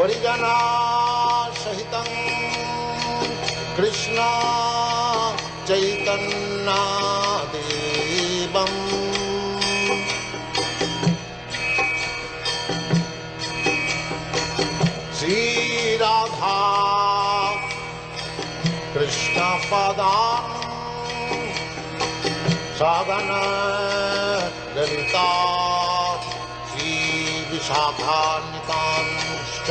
परिजना सहितं कृष्ण चैतन्य देवम् श्री राधा कृष्ण पदान् साधन ललिता श्री विशाखान्वितांश्च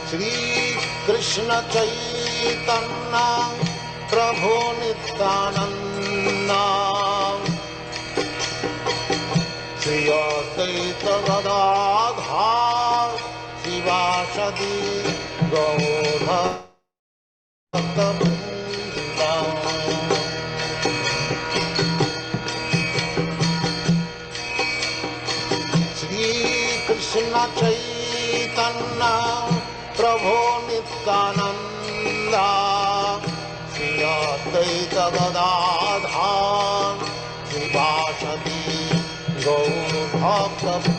श्री कृष्ण चैतन्य प्रभु नित्यानंद श्री अद्वैत गदाधर शिवासदि गौरभक्तवृन्द श्री कृष्ण चैतन्य प्रभु नित्यानंद श्री अद्वैत गदाधर शिवासदि गौरभक्तवृन्द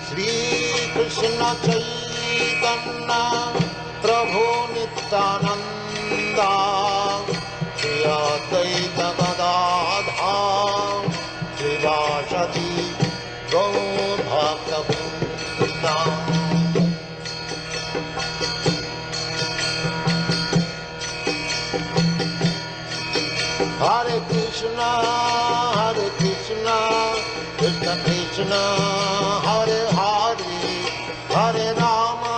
श्री कृष्ण चैतन्य प्रभु Nityanand Shri Advaita Gadadhar श्रीवासदि गौरभक्तवृन्द Hare Krishna, Krishna Krishna, Hare Hare, Hare Rama,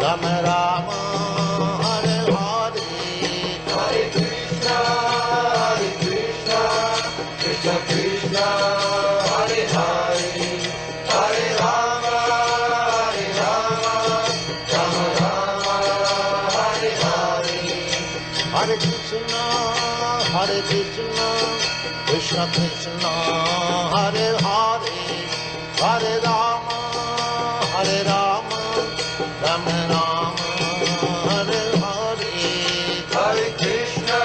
Rama Rama, Hare Hare. Hare Krishna, Krishna Krishna, Hare Hare, Hare Rama, Rama Rama, Hare Hare. Hare Krishna, Krishna Krishna, Hare Hare, Hare Rama, Rama Rama, Hare Hare. Hare Krishna,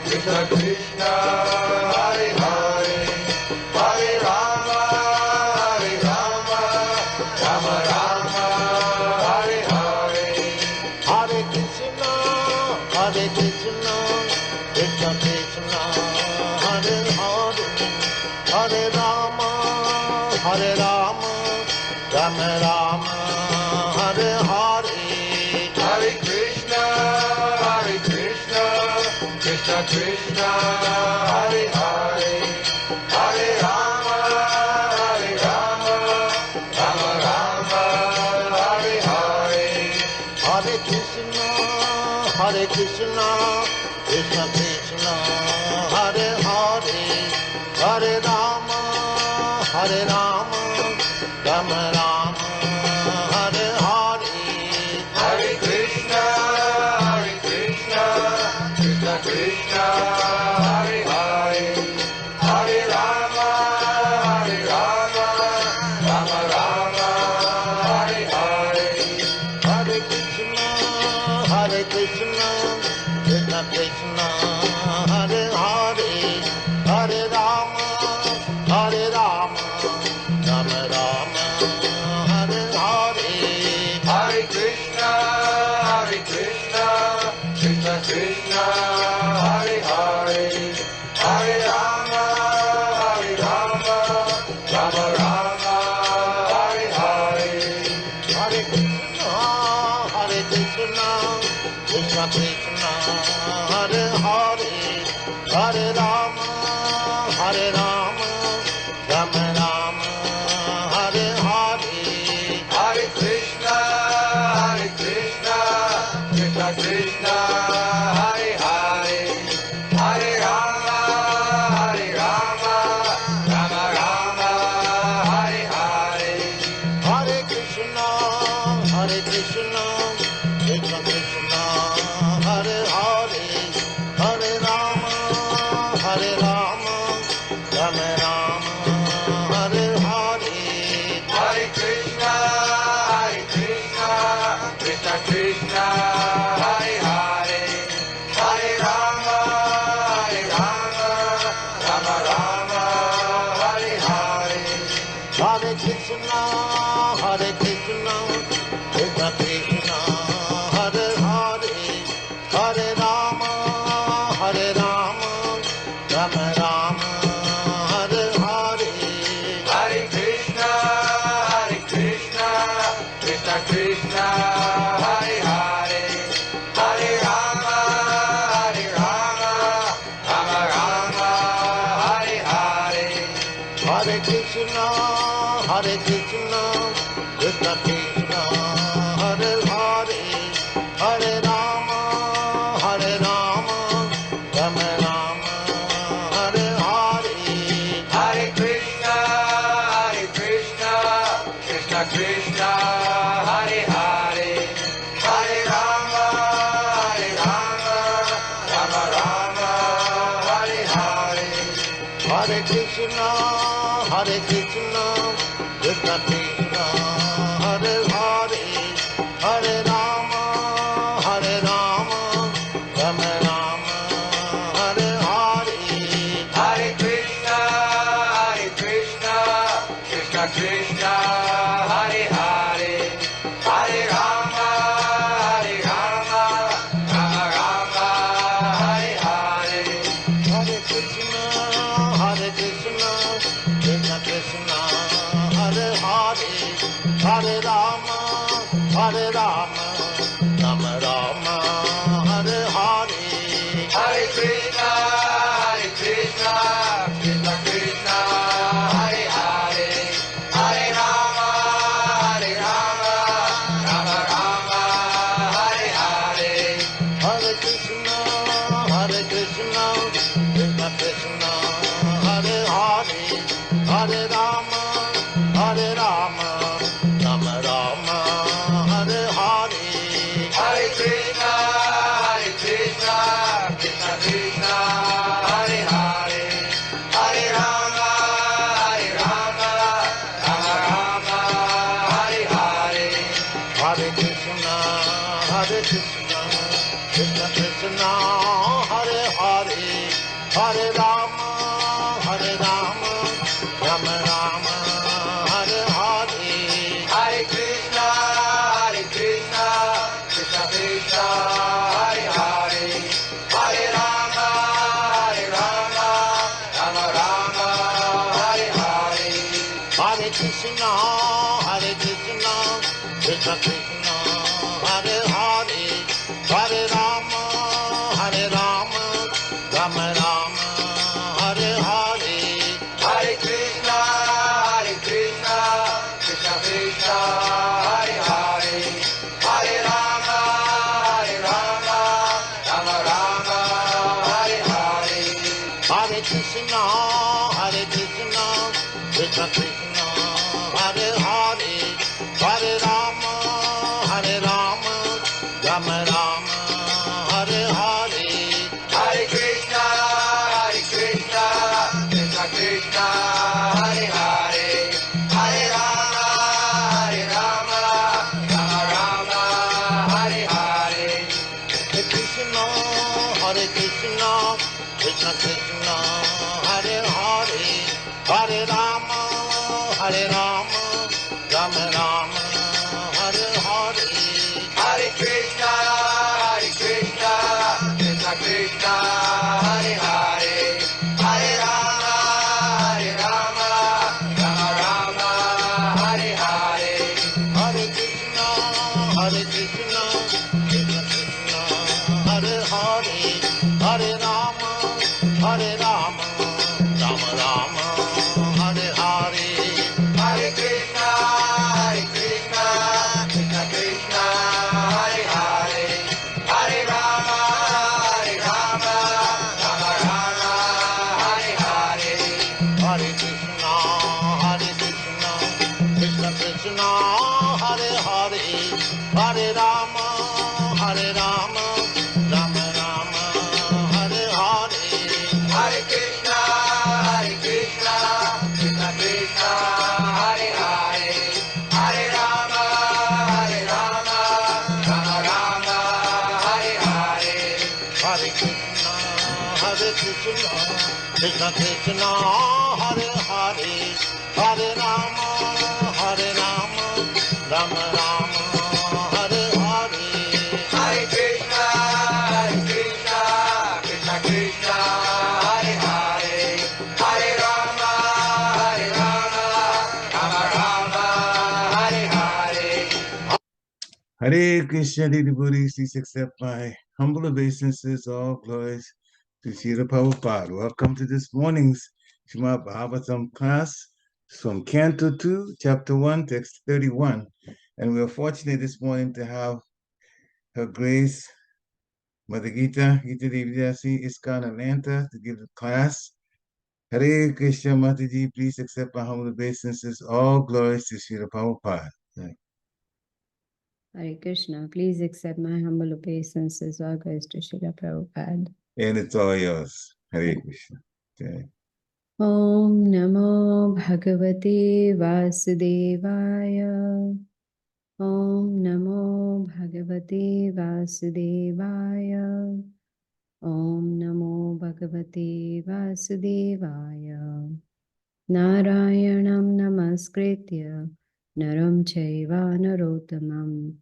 Krishna Krishna, Hare Hare, Hare Rama, Rama Rama, Hare Hare. Hare Krishna, Krishna Krishna, Hare Hare, Hare Rama, Rama Rama, Hare Hare. Hare Krishna, Krishna Krishna, Hare Hare, Hare Rama, Rama Rama, Hare Hare. Hare Krishna, Krishna Krishna, Hare Hare, Hare Rama, Rama Rama, Hare Hare. Hare Krishna, Krishna Krishna, Hare Hare, Hare Rama, Rama Rama, Hare Hare. Hare Krishna, Krishna Krishna, Hare Hare, Hare Rama, Rama Rama, Hare Hare. Hare Krishna, Krishna Krishna, Hare Hare, Hare Rama, Rama Rama, Hare Hare. Hare Krishna, Krishna Krishna, Hare Hare, Hare Rama, Rama Rama, Hare Hare. Hare Krishna, Krishna Krishna, Hare Hare, Hare Rama, Rama Rama, Hare Hare. Hare Krishna, Krishna Krishna, Hare Hare, Hare Rama, Rama Rama, Hare Hare. Hare Krishna, Krishna, Hare Hare, Hare Rama, Rama Rama, Hare Hare. Hare Krishna, Krishna Krishna, Hare Hare, Hare Rama, Rama Rama, Hare Hare. Hare Krishna, Krishna Krishna, Hare Hare, Hare Rama, Rama Rama, Hare Hare. Hare Krishna, Krishna Krishna, Hare Hare, Hare Rama, Rama Rama, Hare Hare. Hare Krishna, Krishna Krishna, Hare Hare, Hare Rama, Rama Rama, Hare Hare. Hare Krishna, Krishna Krishna, Hare Hare, Hare Rama, Rama Rama, Hare Hare. Hare Krishna, Krishna Krishna, Hare Hare, Hare Rama, Rama Rama, Hare Hare. Hare Krishna, Krishna Krishna, Hare Hare, Hare Rama, Rama Rama, Hare Hare. Hare Krishna, Krishna Krishna, Hare Hare, Hare Rama, Rama Rama, Hare Hare. Hare Krishna, Krishna Krishna, Hare Hare, Hare Rama, Rama Rama, Hare Hare. Hare Krishna, Krishna Krishna, Hare Hare, Hare Rama, Rama Rama, Hare Hare. Hare Krishna, Krishna Krishna, Hare Hare, Hare Rama, Rama Rama, Hare Hare. Hare Krishna, Krishna Krishna, Hare Hare, Hare Rama, Rama Rama, Hare Hare. Hare Krishna, Krishna Krishna, Hare Hare, Hare Rama, Rama Rama, Hare Hare. Hare Krishna, Krishna Krishna, Hare Hare, Hare Rama, Rama Rama, Hare Hare. Hare Krishna, Krishna Krishna, Hare Hare, Hare Rama, Rama Rama, Hare Hare. Hare Krishna, Krishna Krishna, Hare Hare, Hare Rama, Rama Rama, Hare Hare. Hare Krishna, Krishna Krishna, Hare Hare, Hare Rama, Rama Rama, Hare Hare. Hare Krishna, Krishna Krishna, Hare Hare, Hare Rama, Rama Rama, Hare Hare. Hare Krishna, Krishna Krishna, Hare Hare, Hare Rama, Rama Rama, Hare Hare. Hare Krishna, Krishna Krishna, Hare Hare, Hare Rama, Rama Rama, Hare Hare. Hare Krishna, Krishna Krishna, Hare Hare, Hare Rama, Rama Rama, Hare Hare. Hare Krishna, Krishna Krishna, Hare Hare, Hare Rama, Rama Rama, Hare Hare. Hare Krishna, dear devotees, please accept my humble obeisances, all glories to Srila Prabhupada. Welcome to this morning's Srimad Bhagavatam class from Canto 2, Chapter 1, Text 31. And we are fortunate this morning to have Her Grace, Mother Gita, Gita Devi Dasi, ISKCON Atlanta, to give the class. Hare Krishna, Mataji, please accept my humble obeisances, all glories to Srila Prabhupada. Hare Krishna, please accept my humble obeisances, all glories to Srila Prabhupada. And it's all yours. Hare Krishna. Okay. Om Namo Bhagavate Vasudevaya. Om Namo Bhagavate Vasudevaya. Om Namo Bhagavate Vasudevaya. Narayanam Namaskritya Naram Chaiva Narottamam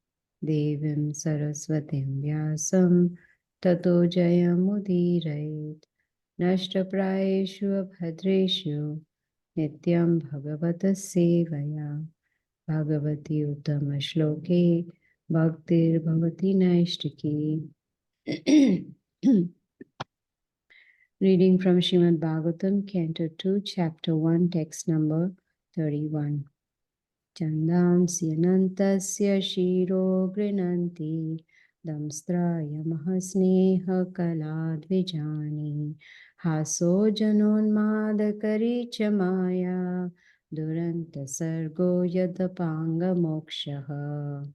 Devim Saraswatim Vyasam Tato Jayamudirayet Nashtaprayeshu Abhadreshu Nityam Bhagavata Sevaya Bhagavati Uttama Shloke Bhaktir Bhavati Naishtiki. Reading from Srimad Bhagavatam, Canto 2, Chapter 1, Text number 31. Chandamsya nantasya shiro grinanti damstraya mahasneha kaladvijani haso janonmadakari chamaya duranta sargo yadapanga mokshaha.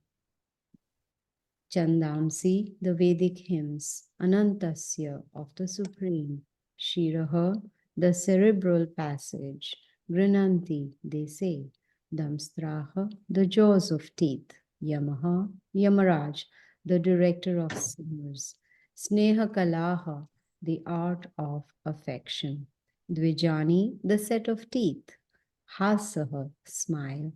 Chandamsi, the Vedic hymns, Anantasya of the Supreme, Shiraha, the cerebral passage, Grinanti, they say, Damstraha, the jaws of teeth, Yamaha, Yamaraj, the director of sinners, Sneha Kalaha, the art of affection, Dvijani, the set of teeth, Hasaha, smile,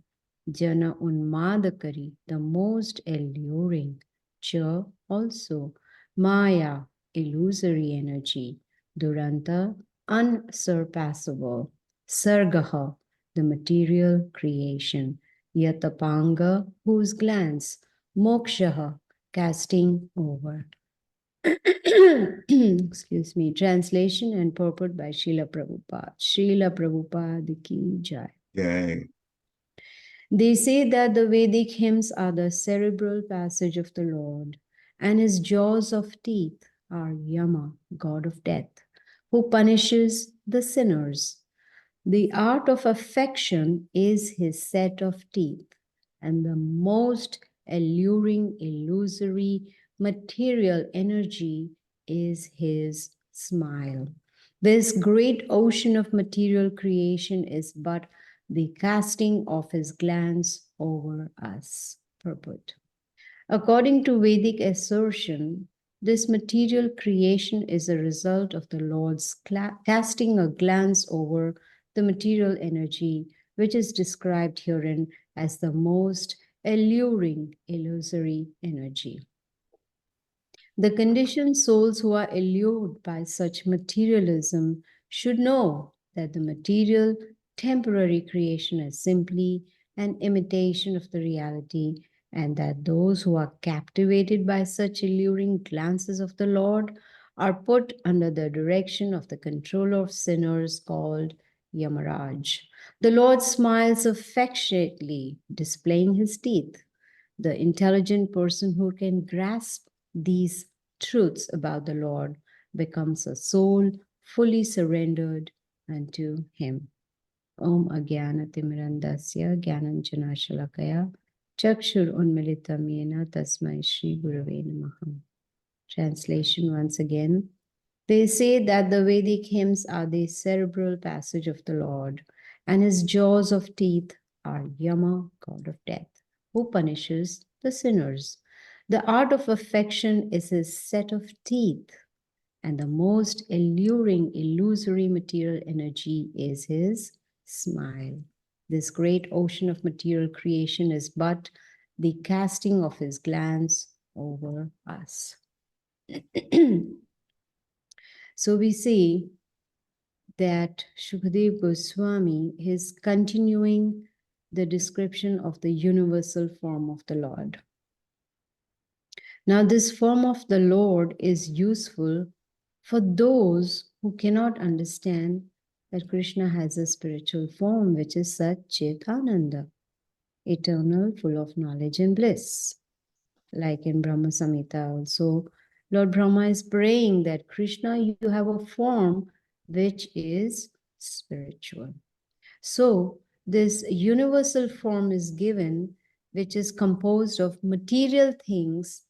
Jana Unmadakari, the most alluring, Cha also, Maya, illusory energy, Duranta, unsurpassable, Sargaha, the material creation, Yatapanga, whose glance, Mokshaha, casting over. Excuse me. Translation and purport by Srila Prabhupada. Srila Prabhupada ki jai. Yay. They say that the Vedic hymns are the cerebral passage of the Lord, and his jaws of teeth are Yama, god of death, who punishes the sinners. The art of affection is his set of teeth, and the most alluring, illusory, material energy is his smile. This great ocean of material creation is but the casting of his glance over us. Purport. According to Vedic assertion, this material creation is a result of the Lord's casting a glance over the material energy, which is described herein as the most alluring illusory energy. The conditioned souls who are allured by such materialism should know that the material temporary creation is simply an imitation of the reality, and that those who are captivated by such alluring glances of the Lord are put under the direction of the controller of sinners called Yamaraj. The Lord smiles affectionately, displaying his teeth. The intelligent person who can grasp these truths about the Lord becomes a soul fully surrendered unto him. Om Agyanatimirandasya Gyananjana Shalakaya Chakshur Unmilitam Yena Tasmai Shri Gurave Namaha. Translation once again. They say that the Vedic hymns are the cerebral passage of the Lord, and his jaws of teeth are Yama, god of death, who punishes the sinners. The art of affection is his set of teeth, and the most alluring, illusory material energy is his smile. This great ocean of material creation is but the casting of his glance over us. So we see that Shukadev Goswami is continuing the description of the universal form of the Lord. Now, this form of the Lord is useful for those who cannot understand that Krishna has a spiritual form, which is Sat Chit Ananda, eternal, full of knowledge and bliss. Like in Brahma Samhita also, Lord Brahma is praying that Krishna, you have a form which is spiritual. So this universal form is given, which is composed of material things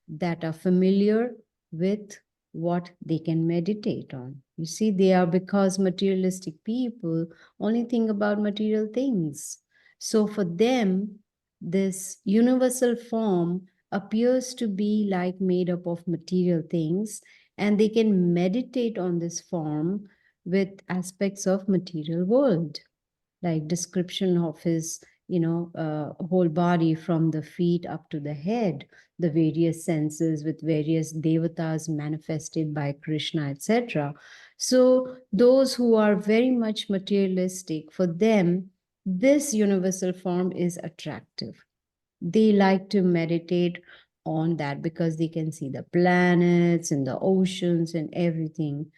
that are familiar with what they can meditate on. You see, they are, because materialistic people only think about material things. So for them, this universal form appears to be like made up of material things, and they can meditate on this form with aspects of material world, like description of his whole body from the feet up to the head, the various senses with various devatas manifested by Krishna, etc. So those who are very much materialistic, for them this universal form is attractive. They like to meditate on that because they can see the planets and the oceans and everything.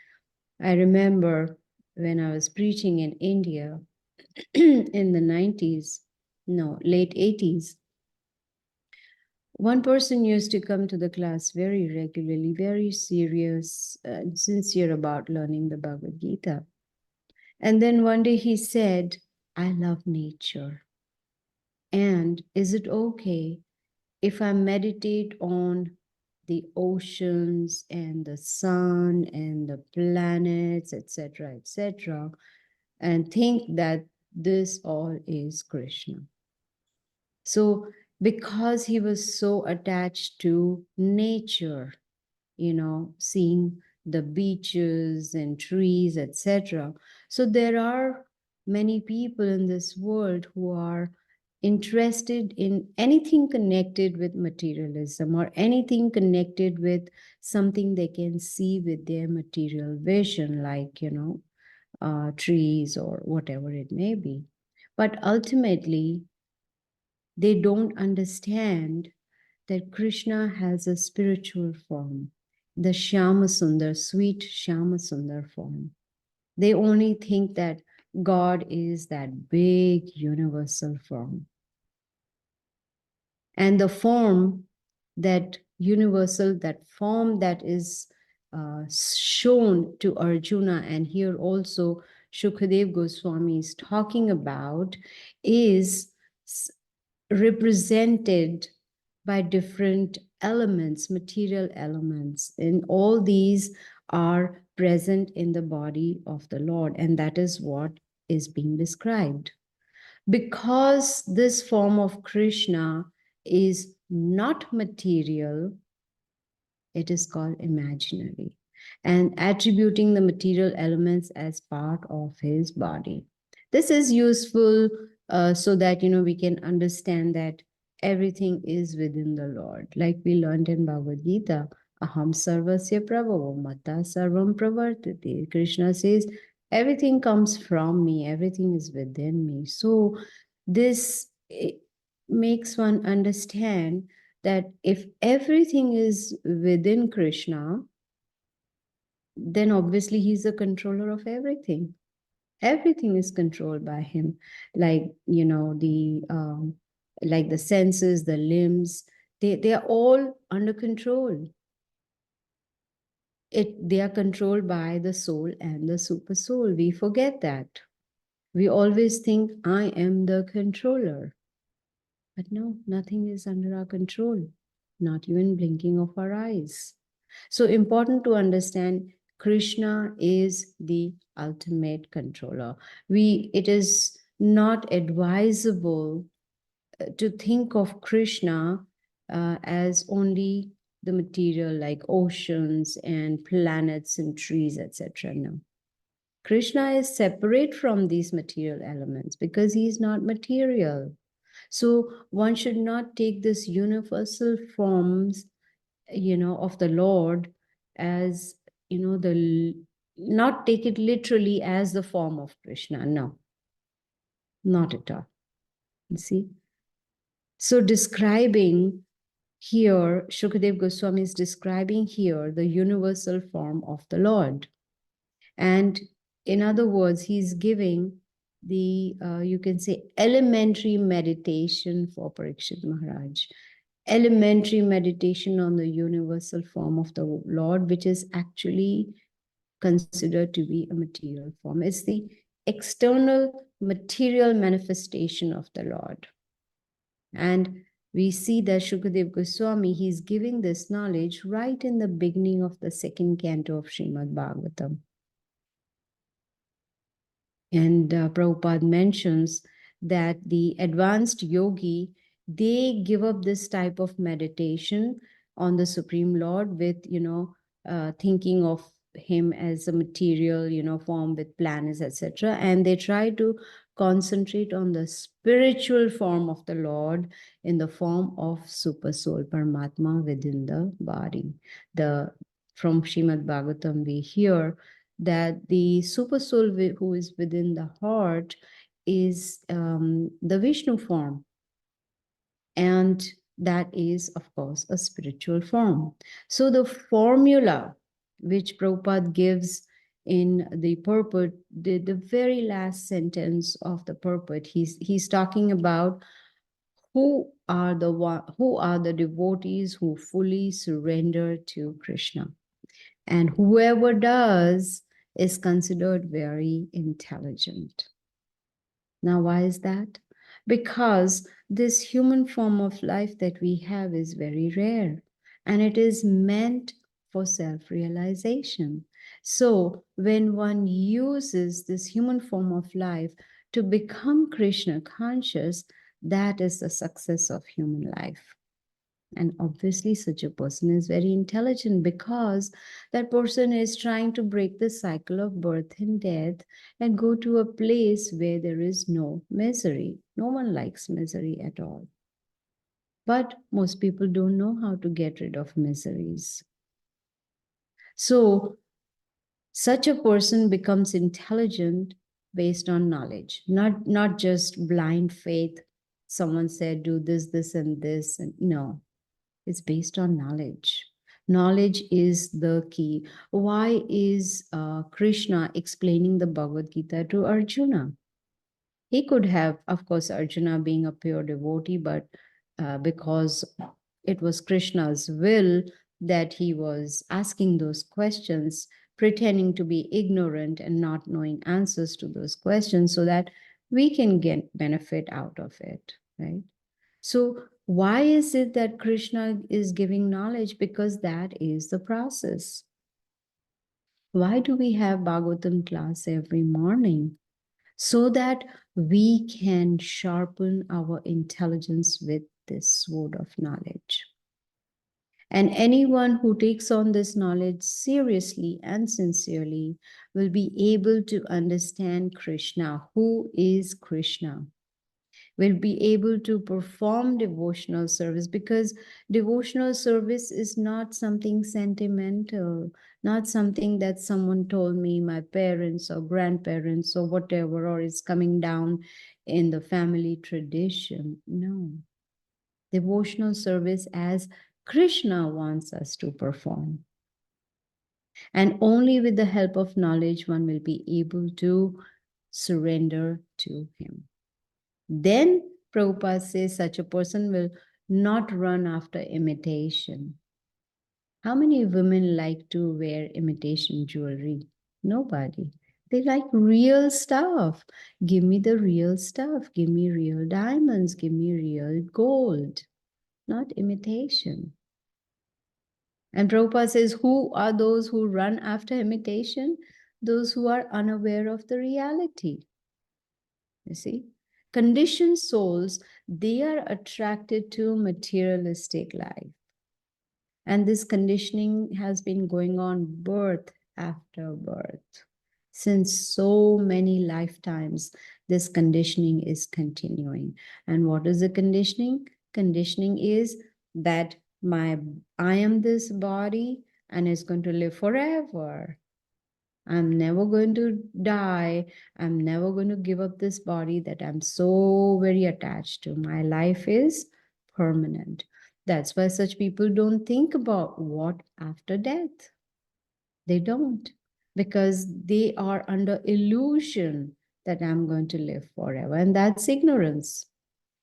I remember when I was preaching in India, in the 90s, no, late 80s, one person used to come to the class very regularly, very serious and sincere about learning the Bhagavad Gita. And then one day he said, I love nature. And is it okay if I meditate on the oceans and the sun and the planets, etc., and think that this all is Krishna? So, because he was so attached to nature, seeing the beaches and trees, etc. So, there are many people in this world who are interested in anything connected with materialism or anything connected with something they can see with their material vision, like, trees or whatever it may be. But ultimately, they don't understand that Krishna has a spiritual form, the Shyama Sundar, sweet Shyama Sundar form. They only think that God is that big universal form. And the form, that universal, that form that is shown to Arjuna, and here also Shukadev Goswami is talking about, is represented by different elements, material elements. And all these are present in the body of the Lord. And that is what is being described. Because this form of Krishna is not material, it is called imaginary, and attributing the material elements as part of his body. This is useful so that we can understand that everything is within the Lord. Like we learned in Bhagavad Gita, Aham Sarvasya Prabhavo Mata Sarvam Pravartate. Krishna says, everything comes from me, everything is within me. So this makes one understand that if everything is within Krishna, then obviously he's the controller of everything. Everything is controlled by him, like like the senses, the limbs, they are all under control. They are controlled by the soul and the super soul. We forget that. We always think I am the controller. But no, nothing is under our control, not even blinking of our eyes. So important to understand, Krishna is the ultimate controller. It is not advisable to think of Krishna as only the material like oceans and planets and trees, etc. No. Krishna is separate from these material elements because he is not material. So one should not take this universal forms, of the Lord as, not take it literally as the form of Krishna. No, not at all. You see? So describing Here, Shukadev Goswami is describing here the universal form of the Lord. And in other words, he's giving the, you can say, elementary meditation for Parikshit Maharaj. Elementary meditation on the universal form of the Lord, which is actually considered to be a material form. It's the external material manifestation of the Lord. And we see that Shukadev Goswami, he's giving this knowledge right in the beginning of the second canto of Srimad Bhagavatam. And Prabhupada mentions that the advanced yogi, they give up this type of meditation on the Supreme Lord with, thinking of him as a material, form with planets, etc. And they try to concentrate on the spiritual form of the Lord in the form of Super Soul Paramatma within the body. From Srimad Bhagavatam, we hear that the super soul who is within the heart is the Vishnu form. And that is, of course, a spiritual form. So the formula which Prabhupada gives in the purport, the very last sentence of the purport, he's talking about who are the devotees who fully surrender to Krishna. And whoever does is considered very intelligent. Now, why is that? Because this human form of life that we have is very rare, and it is meant for self-realization. So when one uses this human form of life to become Krishna conscious, that is the success of human life. And obviously, such a person is very intelligent because that person is trying to break the cycle of birth and death and go to a place where there is no misery. No one likes misery at all. But most people don't know how to get rid of miseries. So, such a person becomes intelligent based on knowledge, not just blind faith. Someone said, do this, this, and this. And no. It's based on knowledge. Knowledge is the key. Why is Krishna explaining the Bhagavad Gita to Arjuna? He could have, of course, Arjuna being a pure devotee, but because it was Krishna's will that he was asking those questions, pretending to be ignorant and not knowing answers to those questions so that we can get benefit out of it, right? So why is it that Krishna is giving knowledge? Because that is the process. Why do we have Bhagavatam class every morning? So that we can sharpen our intelligence with this sword of knowledge. And anyone who takes on this knowledge seriously and sincerely will be able to understand Krishna. Who is Krishna? Will be able to perform devotional service, because devotional service is not something sentimental, not something that someone told me, my parents or grandparents or whatever, or it's coming down in the family tradition. No. Devotional service as Krishna wants us to perform. And only with the help of knowledge one will be able to surrender to him. Then Prabhupada says such a person will not run after imitation. How many women like to wear imitation jewelry? Nobody. They like real stuff. Give me the real stuff. Give me real diamonds. Give me real gold, not imitation. And Prabhupada says, who are those who run after imitation? Those who are unaware of the reality. You see? Conditioned souls, they are attracted to materialistic life. And this conditioning has been going on birth after birth. Since so many lifetimes, this conditioning is continuing. And what is the conditioning? Conditioning is that I am this body and it's going to live forever. I'm never going to die. I'm never going to give up this body that I'm so very attached to. My life is permanent. That's why such people don't think about what after death. They don't, because they are under illusion that I'm going to live forever. And that's ignorance.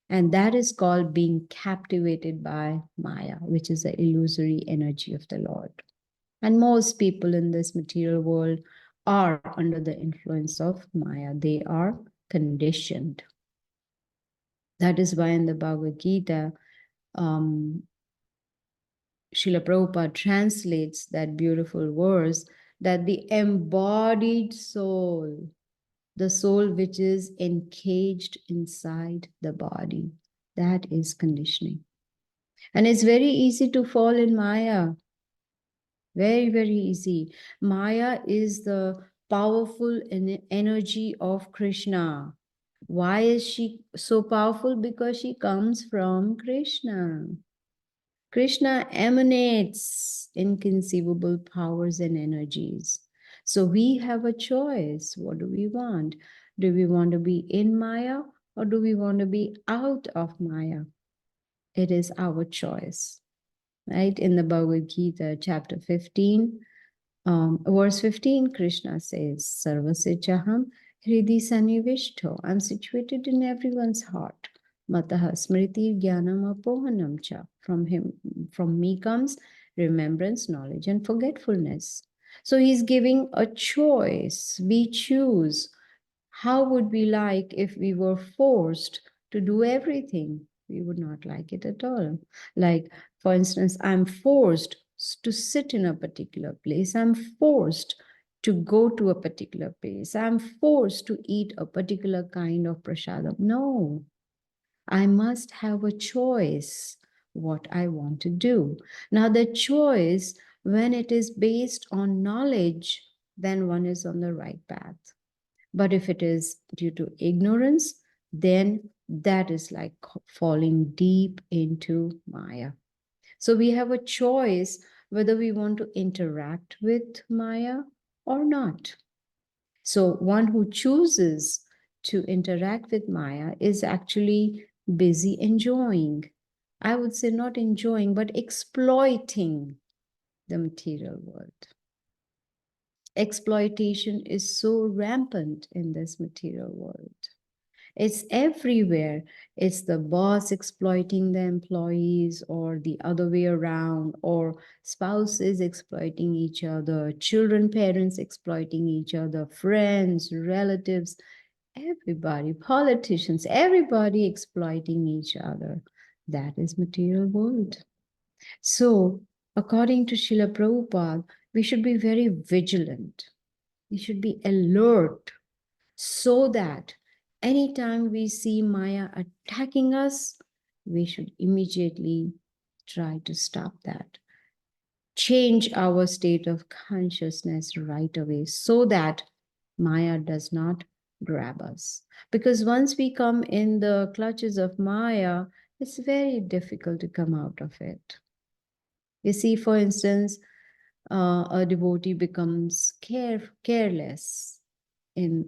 And that is called being captivated by Maya, which is the illusory energy of the Lord. And most people in this material world are under the influence of Maya. They are conditioned. That is why in the Bhagavad Gita, Srila Prabhupada translates that beautiful verse that the embodied soul, the soul which is encaged inside the body, that is conditioning. And it's very easy to fall in Maya. Very, very easy. Maya is the powerful energy of Krishna. Why is she so powerful? Because she comes from Krishna. Krishna emanates inconceivable powers and energies. So we have a choice. What do we want? Do we want to be in Maya or do we want to be out of Maya? It is our choice. Right? In the Bhagavad Gita, chapter 15, verse 15, Krishna says, Sarvasya chaham hridi sanivishto. I'm situated in everyone's heart. Mataha smriti jnanam apohanam cha. From me comes remembrance, knowledge, and forgetfulness. So he's giving a choice. We choose. How would we like if we were forced to do everything? We would not like it at all. Like, for instance, I'm forced to sit in a particular place. I'm forced to go to a particular place. I'm forced to eat a particular kind of prasadam. No, I must have a choice what I want to do. Now, the choice, when it is based on knowledge, then one is on the right path. But if it is due to ignorance, then that is like falling deep into Maya. So we have a choice whether we want to interact with Maya or not. So one who chooses to interact with Maya is actually busy enjoying. I would say not enjoying, but exploiting the material world. Exploitation is so rampant in this material world. It's everywhere. It's the boss exploiting the employees, or the other way around, or spouses exploiting each other, children, parents exploiting each other, friends, relatives, everybody, politicians, everybody exploiting each other. That is material world. So, according to Srila Prabhupada, we should be very vigilant. We should be alert so that anytime we see Maya attacking us, we should immediately try to stop that. Change our state of consciousness right away so that Maya does not grab us. Because once we come in the clutches of Maya, it's very difficult to come out of it. You see, for instance, a devotee becomes careless in,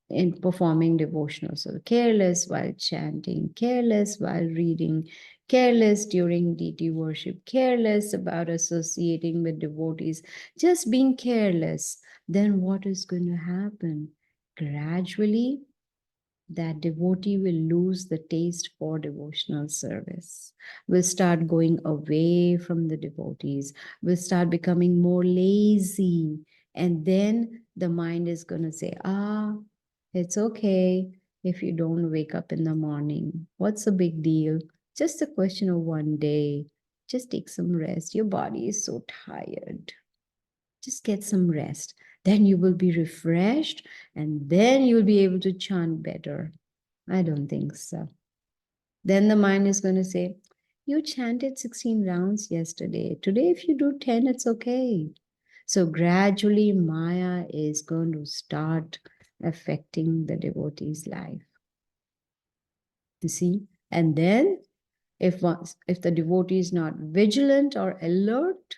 in performing devotional. So careless while chanting, careless while reading, careless during deity worship, careless about associating with devotees, just being careless. Then what is going to happen? Gradually, that devotee will lose the taste for devotional service, will start going away from the devotees, will start becoming more lazy. And then the mind is going to say, it's okay if you don't wake up in the morning. What's the big deal? Just a question of one day. Just take some rest. Your body is so tired. Just get some rest. Then you will be refreshed and then you'll be able to chant better. I don't think so. Then the mind is going to say, you chanted 16 rounds yesterday. Today, if you do 10, it's okay. So gradually, Maya is going to start affecting the devotee's life. You see? And then, if the devotee is not vigilant or alert,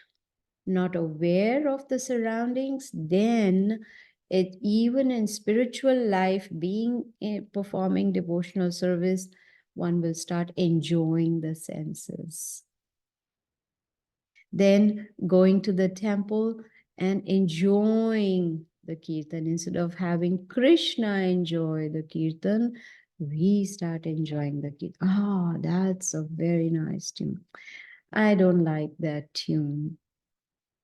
not aware of the surroundings, then even in spiritual life, performing devotional service, one will start enjoying the senses. Then going to the temple and enjoying the kirtan. Instead of having Krishna enjoy the kirtan, we start enjoying the kirtan. Oh, that's a very nice tune. I don't like that tune.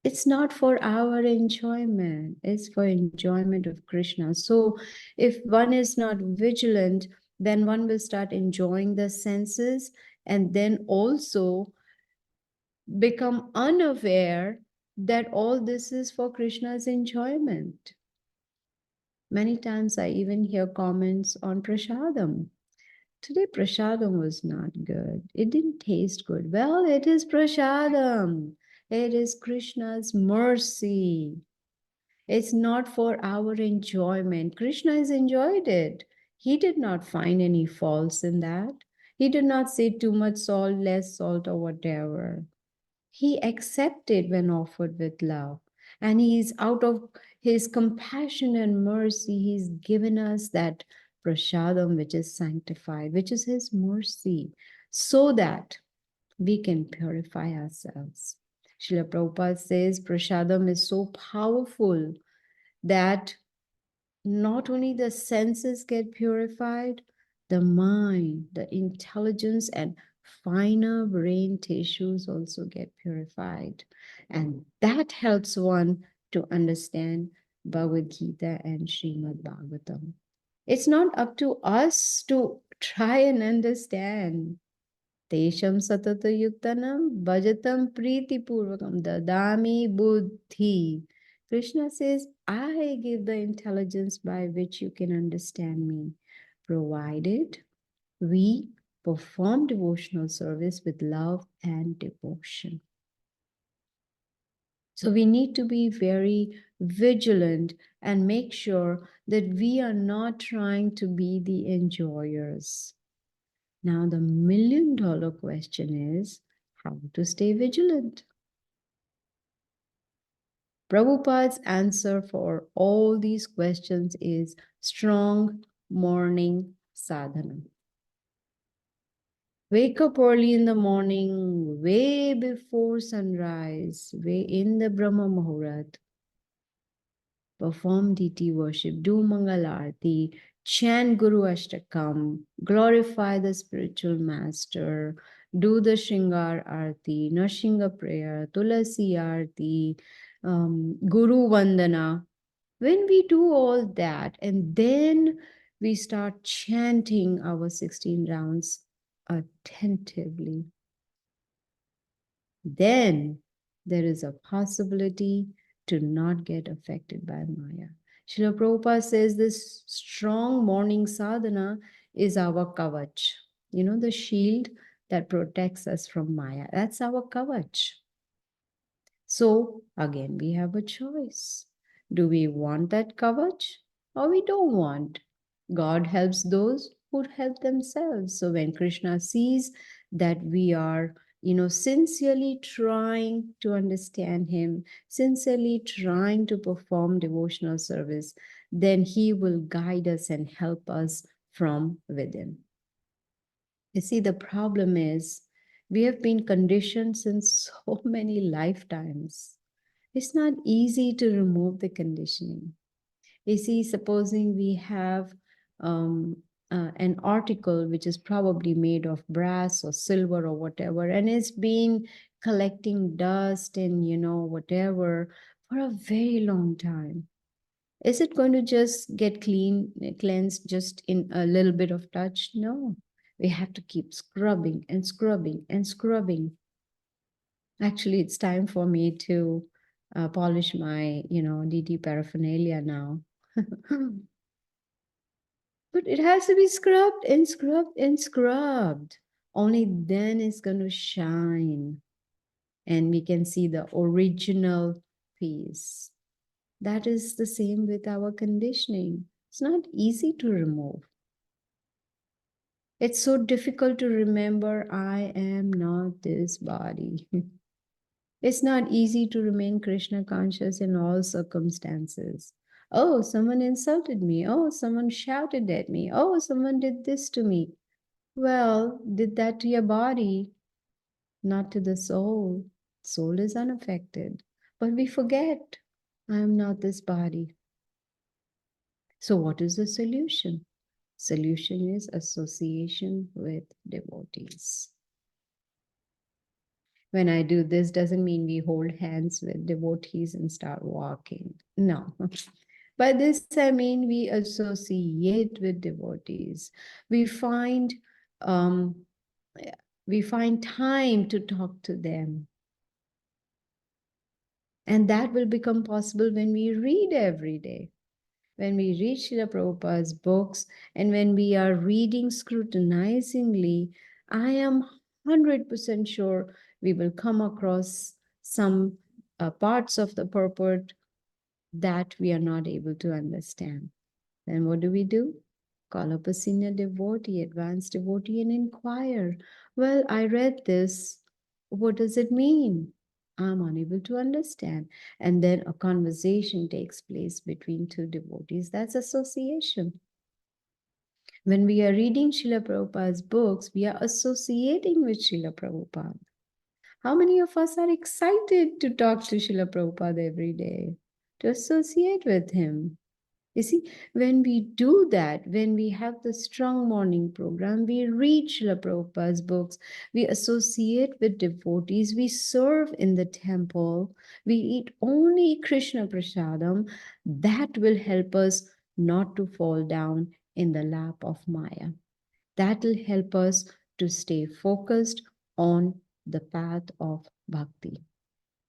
It's not for our enjoyment, it's for enjoyment of Krishna. So if one is not vigilant, then one will start enjoying the senses and then also become unaware that all this is for Krishna's enjoyment. Many times I even hear comments on prasadam. Today prasadam was not good. It didn't taste good. Well, it is prasadam. It is Krishna's mercy. It's not for our enjoyment. Krishna has enjoyed it. He did not find any faults in that. He did not say too much salt, less salt, or whatever. He accepted when offered with love. And he's out of his compassion and mercy, he's given us that prasadam which is sanctified, which is his mercy, so that we can purify ourselves. Srila Prabhupada says prasadam is so powerful that not only the senses get purified, the mind, the intelligence, and finer brain tissues also get purified. And that helps one to understand Bhagavad Gita and Srimad Bhagavatam. It's not up to us to try and understand. Tesham satata yuktanam bhajatam priti purvakam dadami buddhi. Krishna says, I give the intelligence by which you can understand me, provided we perform devotional service with love and devotion. So we need to be very vigilant and make sure that we are not trying to be the enjoyers. Now, the million-dollar question is how to stay vigilant. Prabhupada's answer for all these questions is strong morning sadhana. Wake up early in the morning, way before sunrise, way in the Brahma Muhurat. Perform deity worship, do Mangal Arati, chant Guru Ashtakam, glorify the spiritual master, do the Shringar Arati, Narshinga prayer, Tulasi Arati, Guru Vandana. When we do all that and then we start chanting our 16 rounds attentively, then there is a possibility to not get affected by Maya. Srila Prabhupada says this strong morning sadhana is our kavach. You know, the shield that protects us from Maya. That's our kavach. So again, we have a choice. Do we want that kavach or we don't want? God helps those who help themselves. So when Krishna sees that we are, sincerely trying to understand him, sincerely trying to perform devotional service, then he will guide us and help us from within. You see, the problem is we have been conditioned since so many lifetimes. It's not easy to remove the conditioning. You see, supposing we have an article which is probably made of brass or silver or whatever, and it's been collecting dust and, whatever for a very long time. Is it going to just get cleansed just in a little bit of touch? No. We have to keep scrubbing and scrubbing and scrubbing. Actually, it's time for me to polish my, DT paraphernalia now. But it has to be scrubbed and scrubbed and scrubbed. Only then it's going to shine. And we can see the original piece. That is the same with our conditioning. It's not easy to remove. It's so difficult to remember, I am not this body. It's not easy to remain Krishna conscious in all circumstances. Oh, someone insulted me. Oh, someone shouted at me. Oh, someone did this to me. Well, did that to your body, not to the soul. Soul is unaffected. But we forget, I am not this body. So what is the solution? Solution is association with devotees. When I do this, doesn't mean we hold hands with devotees and start walking. No. By this, I mean we associate with devotees. We find um, we find time to talk to them. And that will become possible when we read every day. When we read Srila Prabhupada's books and when we are reading scrutinizingly, I am 100% sure we will come across some parts of the purport that we are not able to understand. Then what do? Call up a senior devotee, advanced devotee, and inquire. Well, I read this. What does it mean? I'm unable to understand. And then a conversation takes place between two devotees. That's association. When we are reading Srila Prabhupada's books, we are associating with Srila Prabhupada. How many of us are excited to talk to Srila Prabhupada every day, to associate with him? You see, when we do that, when we have the strong morning program, we read Srila Prabhupada's books, we associate with devotees, we serve in the temple, we eat only Krishna Prasadam, that will help us not to fall down in the lap of Maya. That will help us to stay focused on the path of bhakti.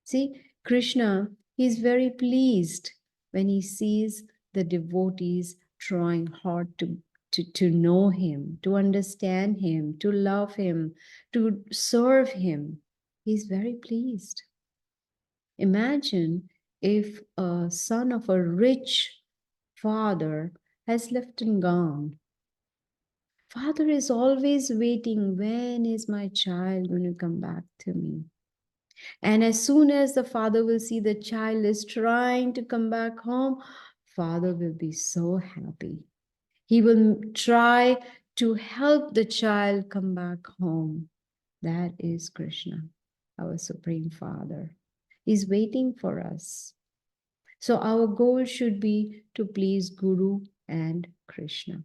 See, Krishna, he's very pleased when he sees the devotees trying hard to know him, to understand him, to love him, to serve him. He's very pleased. Imagine if a son of a rich father has left and gone. Father is always waiting. When is my child going to come back to me? And as soon as the father will see the child is trying to come back home, father will be so happy. He will try to help the child come back home. That is Krishna, our Supreme Father. He's waiting for us. So our goal should be to please Guru and Krishna.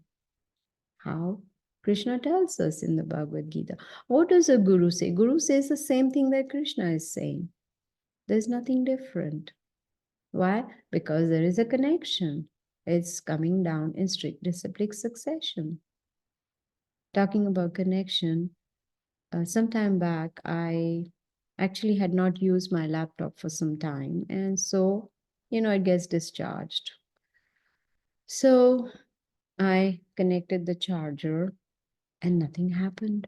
How? Krishna tells us in the Bhagavad Gita. What does a guru say? Guru says the same thing that Krishna is saying. There's nothing different. Why? Because there is a connection. It's coming down in strict disciplic succession. Talking about connection, some time back, I actually had not used my laptop for some time. And so, it gets discharged. So I connected the charger and nothing happened.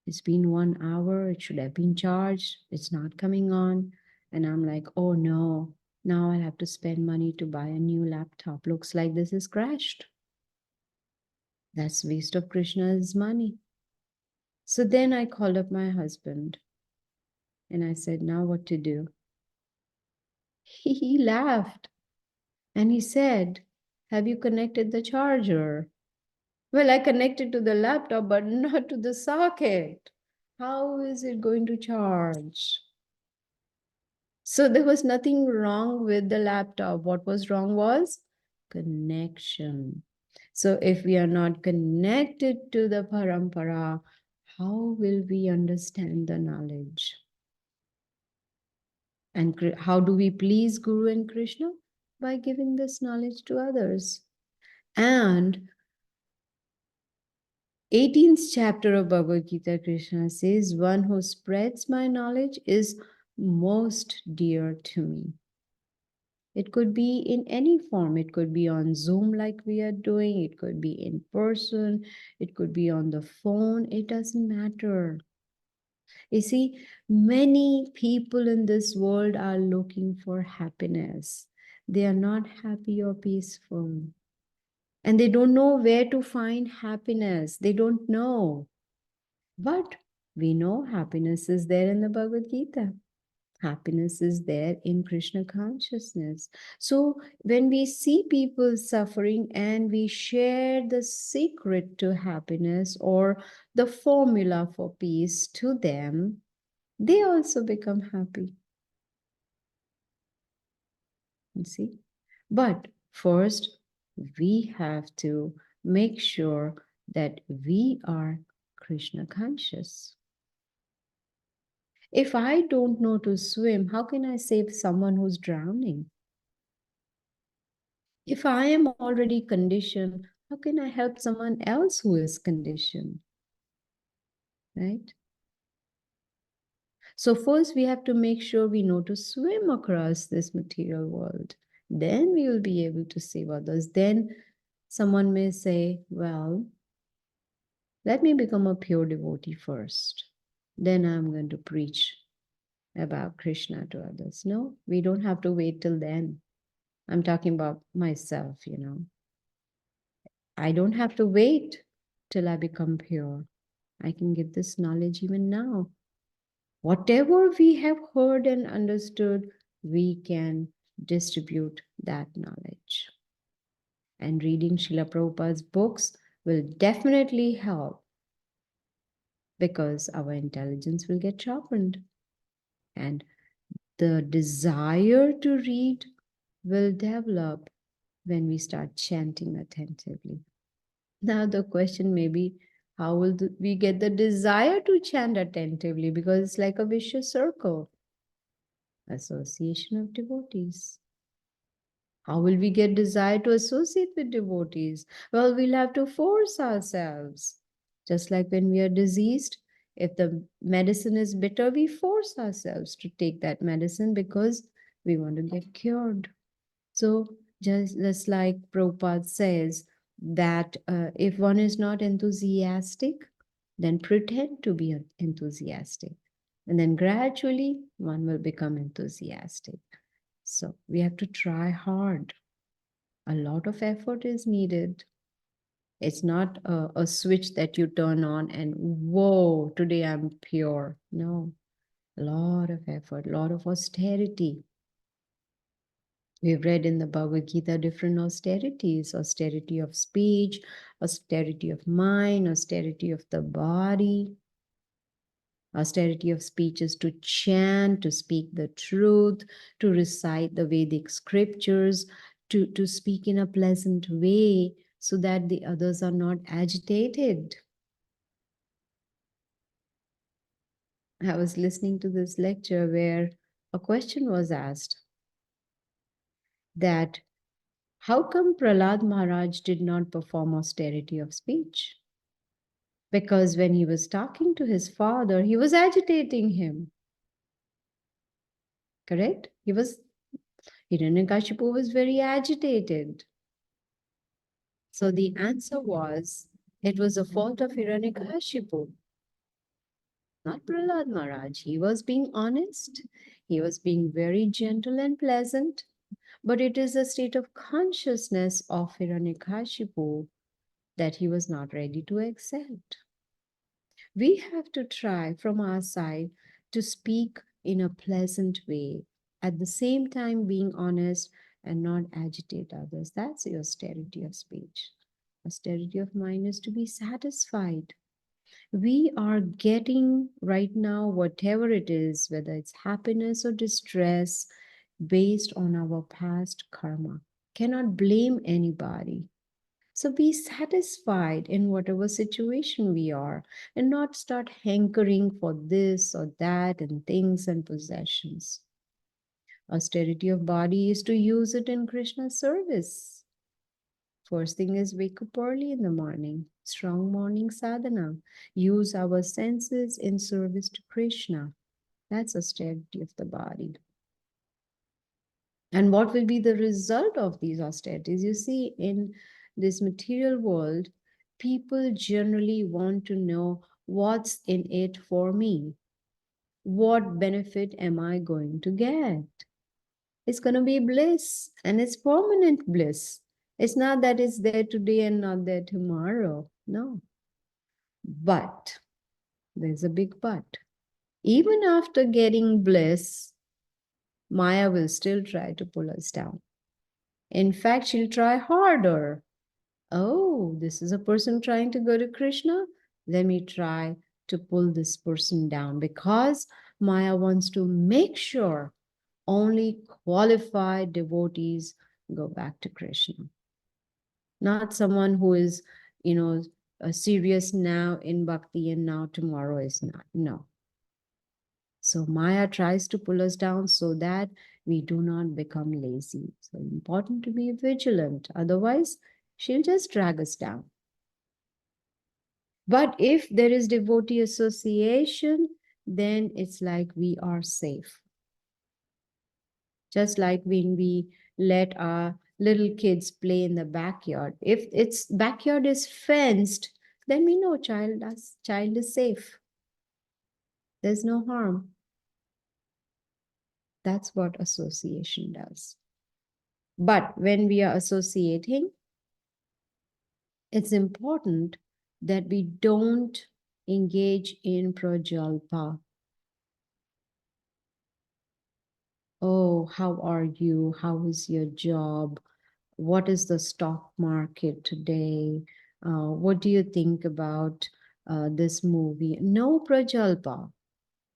It's been 1 hour. It should have been charged. It's not coming on. And I'm like, oh no, now I'll have to spend money to buy a new laptop. Looks like this is crashed. That's waste of Krishna's money. So then I called up my husband and I said, now what to do? He laughed and he said, have you connected the charger? Well, I connected to the laptop, but not to the socket. How is it going to charge? So there was nothing wrong with the laptop. What was wrong was connection. So if we are not connected to the parampara, how will we understand the knowledge? And how do we please Guru and Krishna? By giving this knowledge to others. And 18th chapter of Bhagavad Gita, Krishna says, one who spreads my knowledge is most dear to me. It could be in any form. It could be on Zoom like we are doing. It could be in person. It could be on the phone. It doesn't matter. You see, many people in this world are looking for happiness. They are not happy or peaceful. And they don't know where to find happiness. They don't know. But we know happiness is there in the Bhagavad Gita. Happiness is there in Krishna consciousness. So when we see people suffering and we share the secret to happiness or the formula for peace to them, they also become happy. You see? But first, we have to make sure that we are Krishna conscious. If I don't know to swim, how can I save someone who's drowning? If I am already conditioned, how can I help someone else who is conditioned? Right? So, first, we have to make sure we know to swim across this material world. Then we will be able to save others. Then someone may say, well, let me become a pure devotee first. Then I'm going to preach about Krishna to others. No, we don't have to wait till then. I'm talking about myself, I don't have to wait till I become pure. I can give this knowledge even now. Whatever we have heard and understood, we can distribute that knowledge. And reading Srila Prabhupada's books will definitely help because our intelligence will get sharpened. And the desire to read will develop when we start chanting attentively. Now, the question may be, how will we get the desire to chant attentively? Because it's like a vicious circle. Association of devotees. How will we get desire to associate with devotees? Well, we'll have to force ourselves. Just like when we are diseased, if the medicine is bitter, we force ourselves to take that medicine because we want to get cured. So, just like Prabhupada says, that if one is not enthusiastic, then pretend to be enthusiastic. And then gradually one will become enthusiastic. So we have to try hard. A lot of effort is needed. It's not a switch that you turn on and whoa, today I'm pure. No, a lot of effort, a lot of austerity. We've read in the Bhagavad Gita different austerities: austerity of speech, austerity of mind, austerity of the body. Austerity of speech is to chant, to speak the truth, to recite the Vedic scriptures, to speak in a pleasant way so that the others are not agitated. I was listening to this lecture where a question was asked that how come Prahlad Maharaj did not perform austerity of speech? Because when he was talking to his father, he was agitating him. Correct? Hiranyakashipu was very agitated. So the answer was, it was a fault of Hiranyakashipu, not Prahlad Maharaj. He was being honest. He was being very gentle and pleasant. But it is a state of consciousness of Hiranyakashipu that he was not ready to accept. We have to try from our side to speak in a pleasant way, at the same time being honest and not agitate others. That's the austerity of speech. Austerity of mind is to be satisfied. We are getting right now, whatever it is, whether it's happiness or distress, based on our past karma. Cannot blame anybody. So be satisfied in whatever situation we are and not start hankering for this or that and things and possessions. Austerity of body is to use it in Krishna's service. First thing is wake up early in the morning, strong morning sadhana. Use our senses in service to Krishna. That's austerity of the body. And what will be the result of these austerities? You see, in this material world, people generally want to know what's in it for me. What benefit am I going to get? It's going to be bliss, and it's permanent bliss. It's not that it's there today and not there tomorrow. No. But, there's a big but. Even after getting bliss, Maya will still try to pull us down. In fact, she'll try harder. Oh, this is a person trying to go to Krishna. Let me try to pull this person down, because Maya wants to make sure only qualified devotees go back to Krishna, not someone who is, serious now in bhakti and now tomorrow is not. No. So Maya tries to pull us down so that we do not become lazy. So important to be vigilant. Otherwise, she'll just drag us down. But if there is devotee association, then it's like we are safe. Just like when we let our little kids play in the backyard. If its backyard is fenced, then we know child is safe. There's no harm. That's what association does. But when we are associating, it's important that we don't engage in prajalpa. Oh, how are you? How is your job? What is the stock market today? What do you think about this movie? No prajalpa,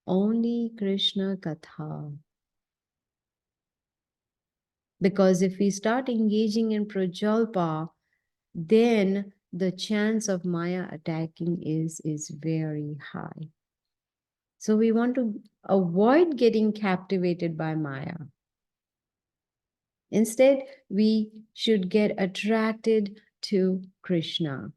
only Krishna Katha. Because if we start engaging in prajalpa, then the chance of Maya attacking is very high. So we want to avoid getting captivated by Maya. Instead, we should get attracted to Krishna.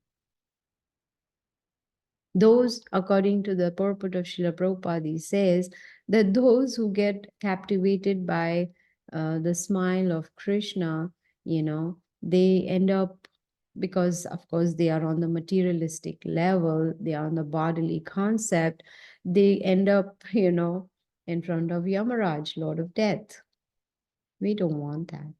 Those, according to the purport of Srila Prabhupada, he says that those who get captivated by the smile of Krishna, they end up, because of course they are on the materialistic level, they are on the bodily concept, they end up, in front of Yamaraj, Lord of Death. We don't want that.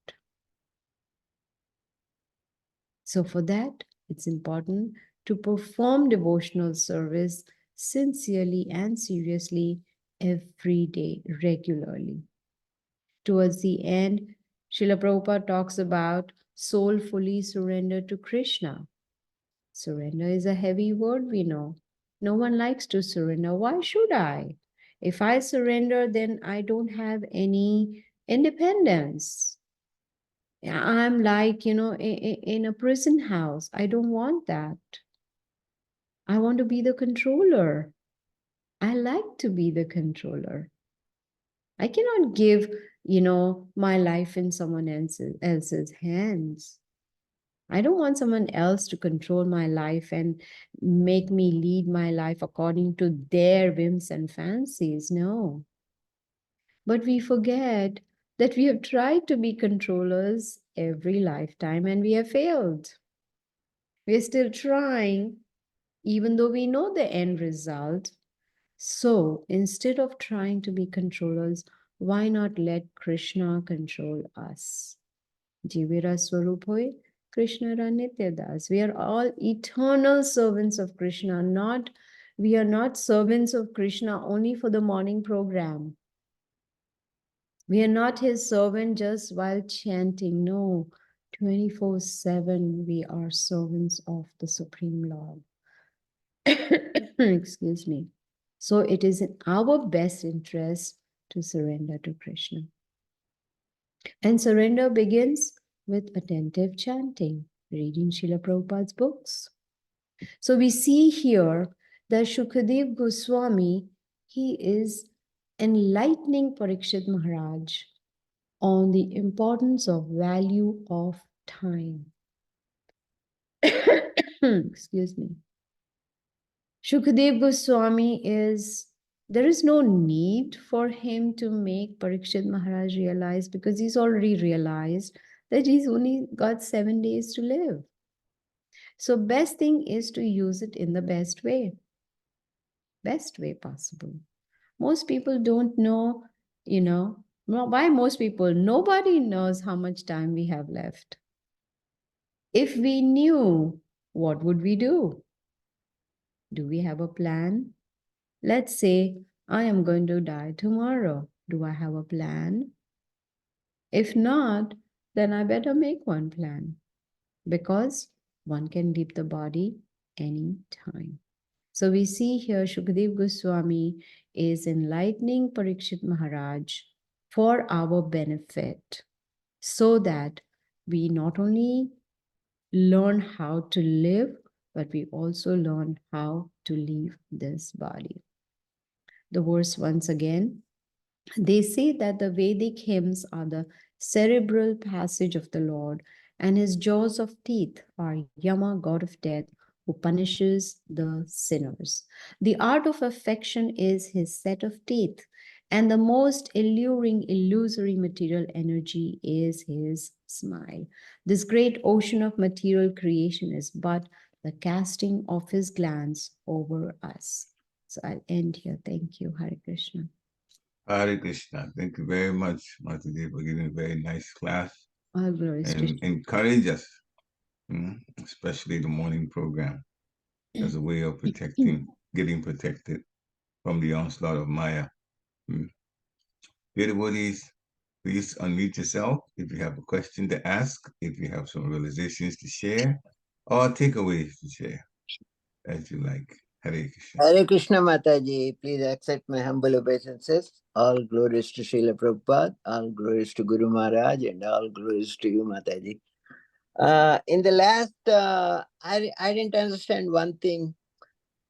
So for that, it's important to perform devotional service sincerely and seriously every day, regularly. Towards the end, Srila Prabhupada talks about soul fully surrendered to Krishna. Surrender is a heavy word, we know. No one likes to surrender. Why should I? If I surrender, then I don't have any independence. I'm like, in a prison house. I don't want that. I want to be the controller. I like to be the controller. I cannot give, my life in someone else's hands. I don't want someone else to control my life and make me lead my life according to their whims and fancies. No. But we forget that we have tried to be controllers every lifetime and we have failed. We are still trying, even though we know the end result. So instead of trying to be controllers, why not let Krishna control us? Jivira Swarup hoy, Krishna ra Nitya Das. We are all eternal servants of Krishna. We are not servants of Krishna only for the morning program. We are not his servant just while chanting. No, 24/7 we are servants of the Supreme Lord. Excuse me. So it is in our best interest to surrender to Krishna. And surrender begins with attentive chanting, reading Srila Prabhupada's books. So we see here that Shukadev Goswami, he is enlightening Parikshit Maharaj on the importance of value of time. Excuse me. Shukadev Goswami there is no need for him to make Parikshit Maharaj realize, because he's already realized that he's only got 7 days to live. So best thing is to use it in the best way possible. Most people don't know, why most people? Nobody knows how much time we have left. If we knew, what would we do? Do we have a plan? Let's say I am going to die tomorrow. Do I have a plan? If not, then I better make one plan, because one can leave the body any time. So we see here Shukadev Goswami is enlightening Parikshit Maharaj for our benefit, so that we not only learn how to live, but we also learn how to leave this body. The verse once again. They say that the Vedic hymns are the cerebral passage of the Lord, and his jaws of teeth are Yama, god of death, who punishes the sinners. The art of affection is his set of teeth, and the most alluring, illusory material energy is his smile. This great ocean of material creation is but the casting of his glance over us. So I'll end here. Thank you. Hare Krishna. Hare Krishna. Thank you very much, Mataji, for giving a very nice class All glories to and encourage us, especially the morning program, as a way of getting protected from the onslaught of Maya. Dear devotees, please unmute yourself if you have a question to ask, if you have some realizations to share, or takeaways to share, as you like. Hare Krishna. Hare Krishna Mataji, please accept my humble obeisances. All glories to Srila Prabhupada, all glories to Guru Maharaj, and all glories to you, Mataji. In the last, I didn't understand one thing.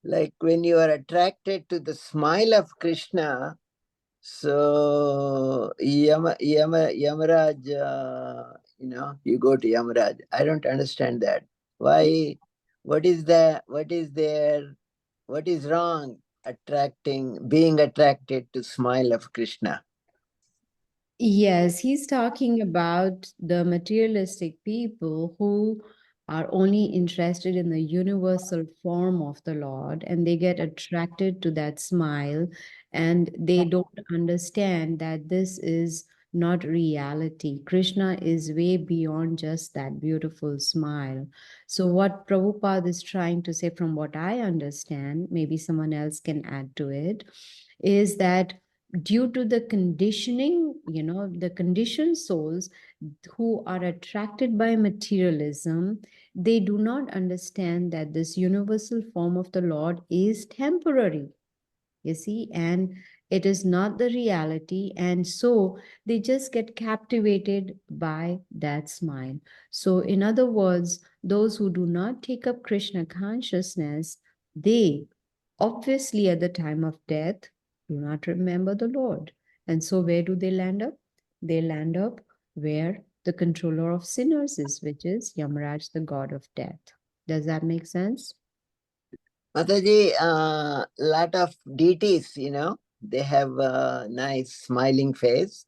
Like when you are attracted to the smile of Krishna, so Yamaraj, you go to Yamaraj. I don't understand that. Why? What is there? What is wrong being attracted to smile of Krishna? Yes, he's talking about the materialistic people who are only interested in the universal form of the Lord, and they get attracted to that smile, and they don't understand that this is not reality. Krishna is way beyond just that beautiful smile. So, what Prabhupada is trying to say, from what I understand, maybe someone else can add to it, is that due to the conditioning, the conditioned souls who are attracted by materialism, they do not understand that this universal form of the Lord is temporary, you see, and it is not the reality. And so they just get captivated by that smile. So, in other words, those who do not take up Krishna consciousness, they obviously at the time of death do not remember the Lord. And so where do they land up? They land up where the controller of sinners is, which is Yamaraj, the god of death. Does that make sense? Mataji, lot of deities, they have a nice smiling face.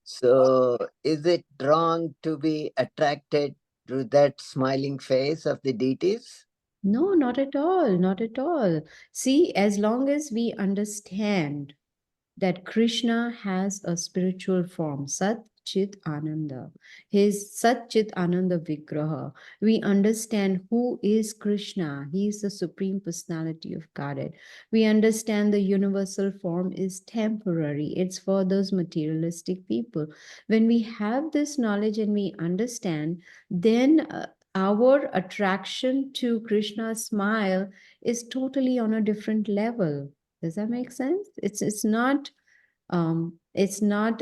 So is it wrong to be attracted to that smiling face of the deities? No, not at all. Not at all. See, as long as we understand that Krishna has a spiritual form, Sat Chit Ananda, his Sat Chit Ananda Vigraha. We understand who is Krishna. He is the Supreme Personality of Godhead. We understand the universal form is temporary. It's for those materialistic people. When we have this knowledge and we understand, then our attraction to Krishna's smile is totally on a different level. Does that make sense? It's not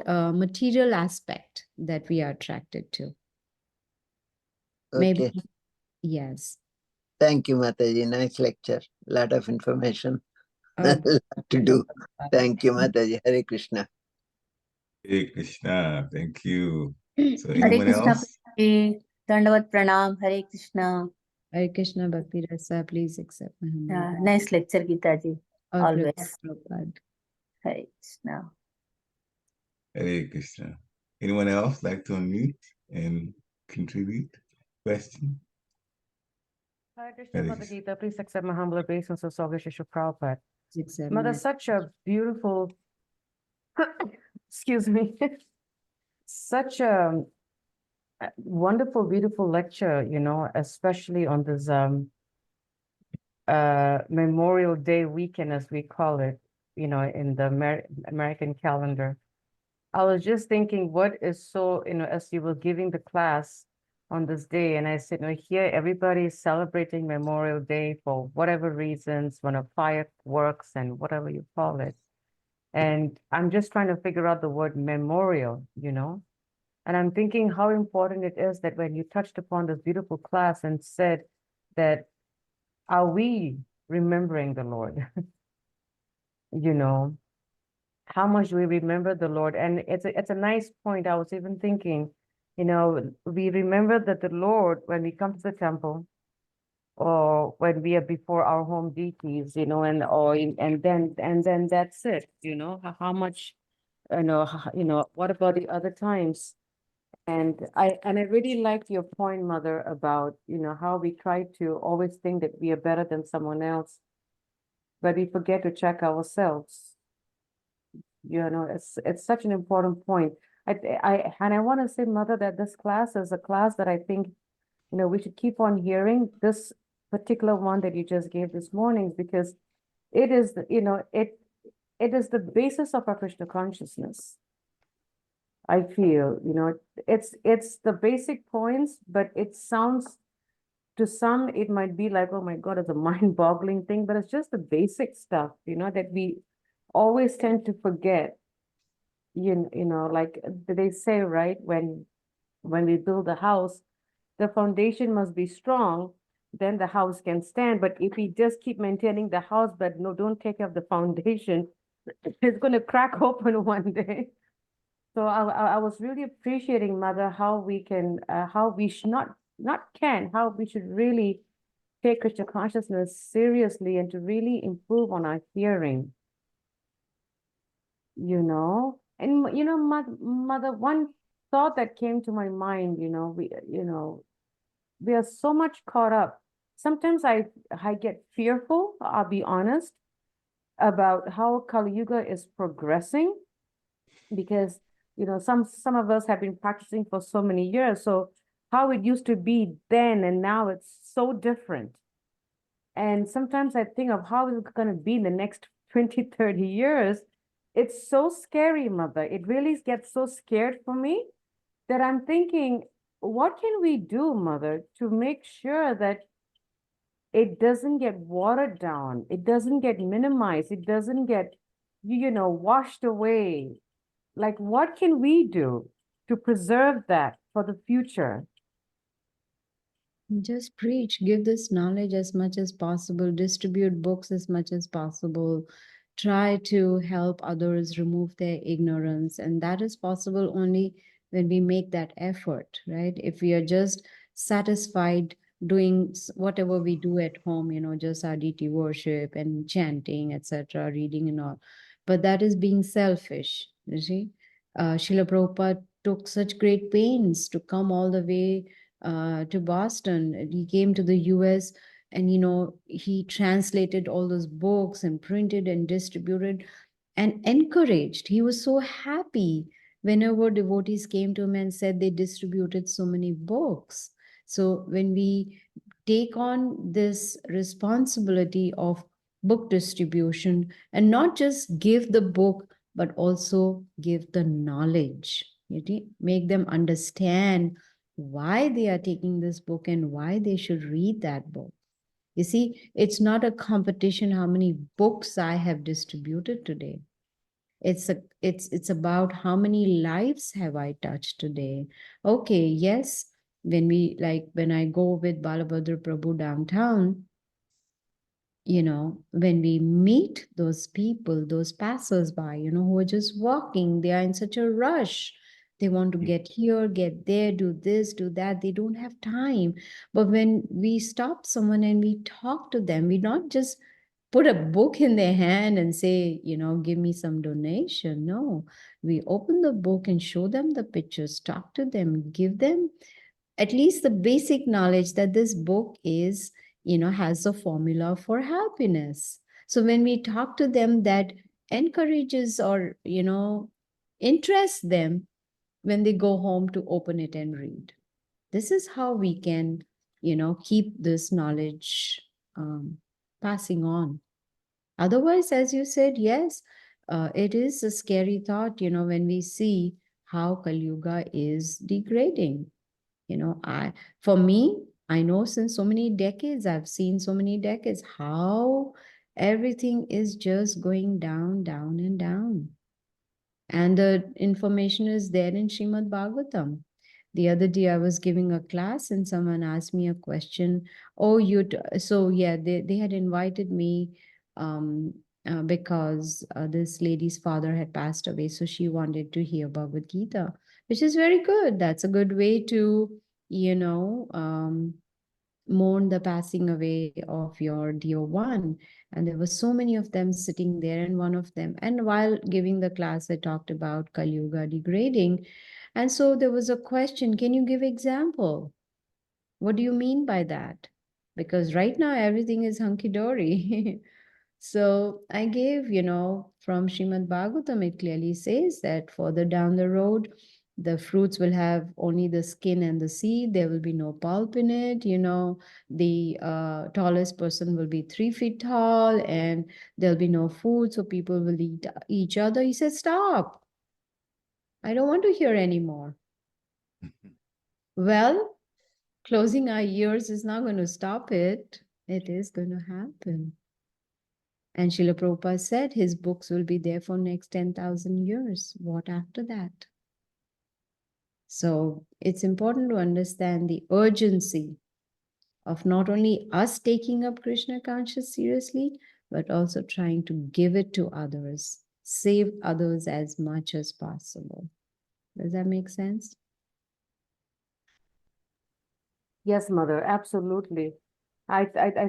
a material aspect that we are attracted to. Okay. Maybe, yes. Thank you, Mataji. Nice lecture. Lot of information. Oh, Lot to do. Thank you, Mataji. Hare Krishna. Hare Krishna. Thank you. So Hare anyone Krishna, else? Dandavat Pranam, Hare Krishna. Hare Krishna Bhakti Rasa, please accept my humble. Nice lecture, Gita ji. All Always. Prabhupada. Hare Krishna. Hare Krishna. Anyone else like to unmute and contribute? Question? Hare Krishna, Hare Mother Krishna. Gita, please accept my humble obeisance of Swami Shishya Prabhupada. Accept Mother, my- such a beautiful, excuse me, such a wonderful, beautiful lecture, especially on this Memorial Day weekend, as we call it, in the American calendar. I was just thinking, what is so, as you were giving the class on this day, and I said, here everybody is celebrating Memorial Day for whatever reasons, when a fireworks and whatever you call it. And I'm just trying to figure out the word memorial, And I'm thinking how important it is that when you touched upon this beautiful class and said that, are we remembering the Lord? How much do we remember the Lord? And it's a nice point. I was even thinking, we remember that the Lord, when we come to the temple, or when we are before our home deities, and then that's it, how much, what about the other times? And I really liked your point, Mother, about, how we try to always think that we are better than someone else, but we forget to check ourselves. It's such an important point. I want to say, Mother, that this class is a class that I think, we should keep on hearing this particular one that you just gave this morning, because it is, it is the basis of our Krishna consciousness. I feel, it's the basic points, but it sounds, to some, it might be like, oh my God, it's a mind-boggling thing, but it's just the basic stuff, that we always tend to forget. Like they say, right, when we build a house, the foundation must be strong, then the house can stand. But if we just keep maintaining the house, but don't take care of the foundation, it's going to crack open one day. So I was really appreciating, Mother, how we can, how we should how we should really take Krishna consciousness seriously and to really improve on our hearing. And Mother, one thought that came to my mind, we are so much caught up. Sometimes I get fearful, I'll be honest, about how Kali Yuga is progressing, because some of us have been practicing for so many years. So how it used to be then and now, it's so different. And sometimes I think of how it's going to be in the next 20, 30 years. It's so scary, Mother. It really gets so scared for me that I'm thinking, what can we do, Mother, to make sure that it doesn't get watered down, it doesn't get minimized, it doesn't get, washed away? Like, what can we do to preserve that for the future? Just preach, give this knowledge as much as possible, distribute books as much as possible, try to help others remove their ignorance. And that is possible only when we make that effort, right? If we are just satisfied doing whatever we do at home, just our deity worship and chanting, etc., reading and all, but that is being selfish, you see. Srila Prabhupada took such great pains to come all the way to Boston. He came to the US and, he translated all those books and printed and distributed and encouraged. He was so happy whenever devotees came to him and said they distributed so many books. So when we take on this responsibility of book distribution and not just give the book, but also give the knowledge, make them understand why they are taking this book and why they should read that book. You see, it's not a competition how many books I have distributed today. It's about how many lives have I touched today. Okay, yes, when I go with Balabhadra Prabhu downtown, when we meet those people, those passers-by, who are just walking, they are in such a rush. They want to get here, get there, do this, do that. They don't have time. But when we stop someone and we talk to them, we not just put a book in their hand and say, give me some donation. No, we open the book and show them the pictures, talk to them, give them at least the basic knowledge that this book is, has a formula for happiness. So when we talk to them, that encourages or, interests them when they go home to open it and read. This is how we can, keep this knowledge passing on. Otherwise, as you said, yes, it is a scary thought, when we see how Kali Yuga is degrading. For me, I know since so many decades, I've seen so many decades, how everything is just going down, down, and down. And the information is there in Srimad Bhagavatam. The other day I was giving a class and someone asked me a question. Oh, they had invited me because this lady's father had passed away. So she wanted to hear Bhagavad Gita, which is very good. That's a good way to, mourn the passing away of your dear one. And there were so many of them sitting there, and one of them, and while giving the class, I talked about Kali Yuga degrading. And so there was a question, can you give example? What do you mean by that? Because right now everything is hunky-dory. So I gave, from Srimad Bhagavatam, it clearly says that further down the road, the fruits will have only the skin and the seed. There will be no pulp in it. The tallest person will be 3 feet tall, and there'll be no food. So people will eat each other. He said, stop. I don't want to hear anymore. Well, closing our ears is not going to stop it. It is going to happen. And Srila Prabhupada said his books will be there for next 10,000 years. What after that? So it's important to understand the urgency of not only us taking up Krishna consciousness seriously, but also trying to give it to others, save others as much as possible. Does that make sense? Yes, Mother, absolutely. I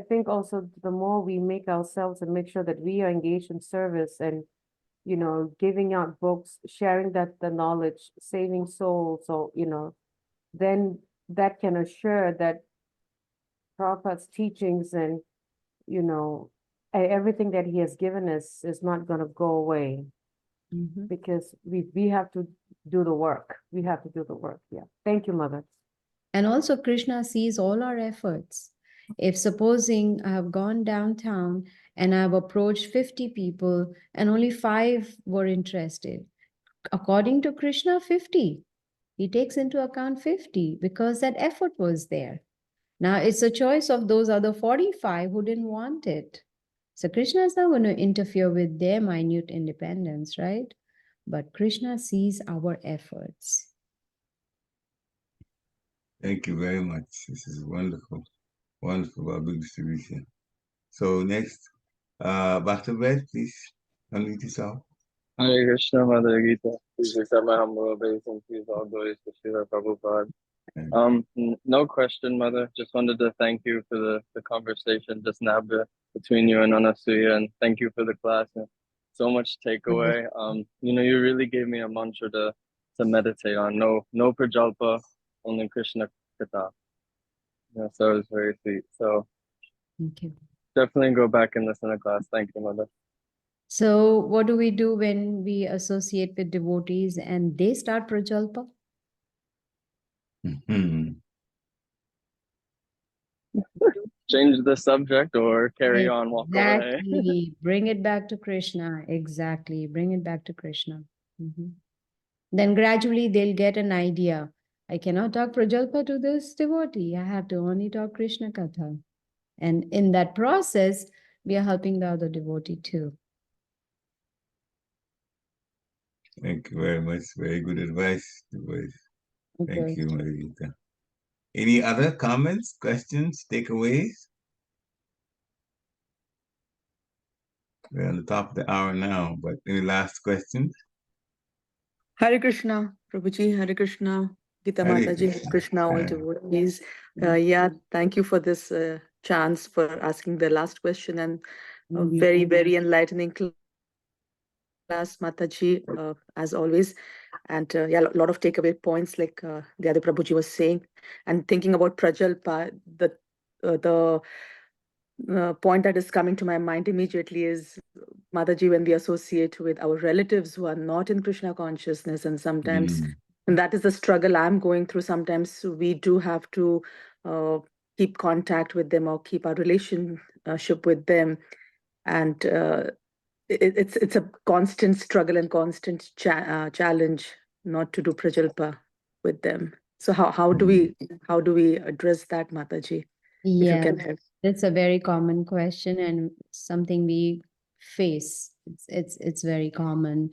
think also the more we make ourselves and make sure that we are engaged in service and, giving out books, sharing the knowledge, saving souls, so, then that can assure that Prabhupada's teachings and, everything that he has given us is not going to go away, because we have to do the work. We have to do the work. Yeah. Thank you, Mother. And also Krishna sees all our efforts. If supposing I have gone downtown and I've approached 50 people and only 5 were interested, according to Krishna, 50. He takes into account 50 because that effort was there. Now it's a choice of those other 45 who didn't want it. So Krishna is not going to interfere with their minute independence, right? But Krishna sees our efforts. Thank you very much. This is wonderful. Wonderful about big distribution. So next, Bhakta Red, please unmute yourself. Hare Krishna, Mother Gita. Please accept my humble obeisances. All glories to Srila Prabhupada. No question, Mother. Just wanted to thank you for the conversation just now between you and Anasuya, and thank you for the class. And so much takeaway. You really gave me a mantra to meditate on. No prajalpa, only Krishna Katha. So it was very sweet. So Thank you. definitely go back and listen to class. Thank you, Mother. So what do we do when we associate with devotees and they start prajalpa? Change the subject or carry on, walk away. Exactly. Bring it back to Krishna. Exactly. Bring it back to Krishna. Then gradually they'll get an idea. I cannot talk prajalpa to this devotee. I have to only talk Krishna Katha. And in that process, we are helping the other devotee too. Thank you very much. Very good advice. Thank you, Okay. Margarita. Any other comments, questions, takeaways? We're on the top of the hour now, but any last questions? Hare Krishna, Prabhuji, Hare Krishna, Gita Hare Mataji, Hare Krishna. Krishna, all Hare. devotees. Thank you for this chance for asking the last question, and a very, very enlightening class, Mataji, as always. And a lot of takeaway points like the other Prabhuji was saying, and thinking about Prajalpa, the point that is coming to my mind immediately is, Mataji, when we associate with our relatives who are not in Krishna consciousness, and sometimes, and that is the struggle I'm going through, sometimes we do have to keep contact with them or keep our relationship with them. And it's a constant struggle and constant challenge not to do prajalpa with them. So how do we address that, Mataji? If you Yeah, can help. that's a very common question and something we face. It's very common.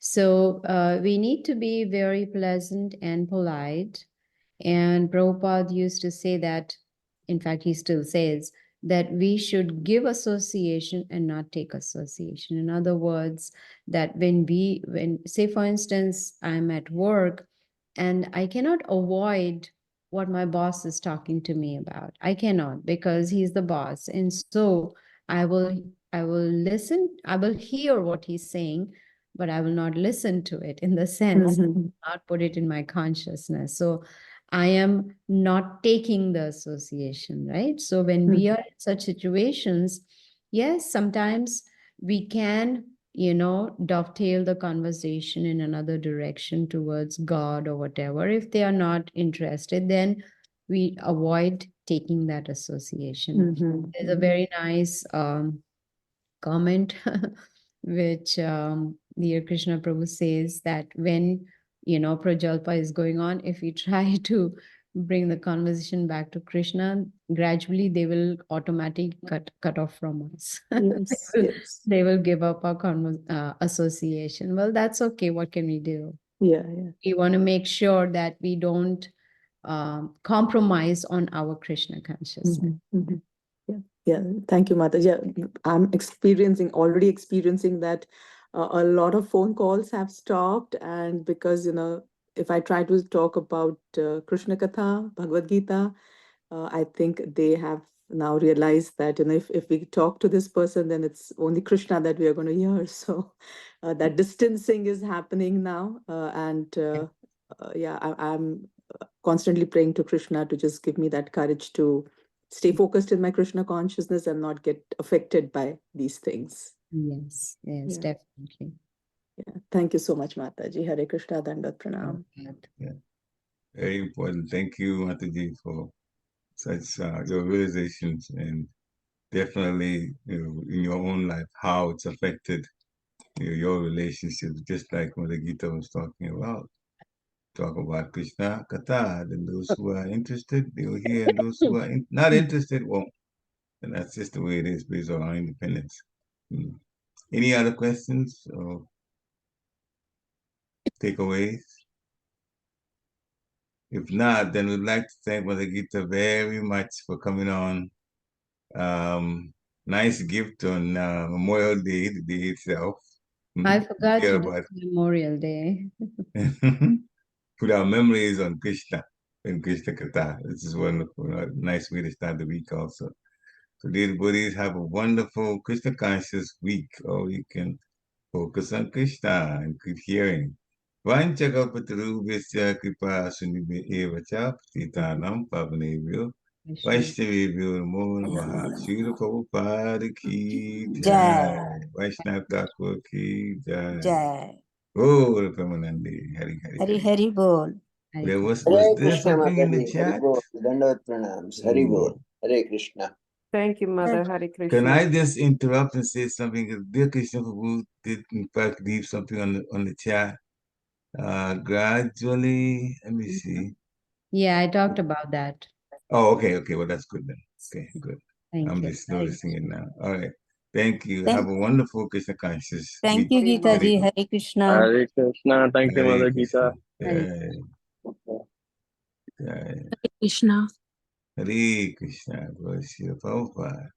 So we need to be very pleasant and polite. And Prabhupada used to say that, in fact, he still says that we should give association and not take association. In other words, that when say for instance, I'm at work and I cannot avoid what my boss is talking to me about. I cannot, because he's the boss. And so I will listen, I will hear what he's saying, but I will not listen to it, in the sense, not put it in my consciousness. So I am not taking the association, right? So when we are in such situations, yes, sometimes we can, dovetail the conversation in another direction towards God or whatever. If they are not interested, then we avoid taking that association. There's a very nice comment which dear Krishna Prabhu says that when Prajalpa is going on, if we try to bring the conversation back to Krishna, gradually they will automatically cut off from us. Yes, yes. They will give up our association. Well, that's okay. What can we do? Yeah. We want to make sure that we don't compromise on our Krishna consciousness. Yeah. Thank you, Mata. Yeah, I'm already experiencing that a lot of phone calls have stopped, and because if I try to talk about Krishna Katha, Bhagavad Gita, I think they have now realized that if we talk to this person, then it's only Krishna that we are going to hear. So that distancing is happening now, and I'm constantly praying to Krishna to just give me that courage to stay focused in my Krishna consciousness and not get affected by these things. Yes, Yeah. definitely. Yeah. Thank you so much, Mataji. Hare Krishna, Dandat Pranam. Yeah. Very important. Thank you, Mataji, for such your realizations, and definitely in your own life how it's affected your relationships, just like what the Gita was talking about. Talk about Krishna Katha, then those who are interested, they will hear, and those who are not interested won't. And that's just the way it is based on our independence. Any other questions or takeaways? If not, then we'd like to thank Mother Gita very much for coming on. Nice gift on Memorial Day, the day itself. I forgot Yeah, to do Memorial Day. put our memories on Krishna and Krishna Katha. This is wonderful. A nice way to start the week also. So dear devotees, have a wonderful Krishna conscious week, or you can focus on Krishna and keep hearing. Vanchakapatarubhasya kripa sunibhe evacha patitanam pavanebhyo Vaishnavebhyo namo namaha. Srila Prabhupada ki jai. Vaishnava Thakur ki jai. Jai. Oh, Ramanandi. Hari Hari Hari Hari. Hari Bol. There was Hare there Krishna, something in the Mataji. Hari chat? Bol. Dandavat Pranams. Hari Bol. Hare Krishna. Thank you, Mother. Hare Krishna. Can I just interrupt and say something? Dear Krishna Prabhu did in fact leave something on the chat. Gradually, let me see. Yeah, I talked about that. Oh, okay. Well, that's good then. Okay, good. Thank I'm you. just noticing it now. All right. Thank you. Thank- Have a wonderful Krishna conscious Thank week. you, Gita Very ji. good. Hare Krishna. Hare Krishna. Thank you, Hare Mother Krishna. Gita. Jai. Jai. Krishna. Hare Krishna. Glory to Prabhupada.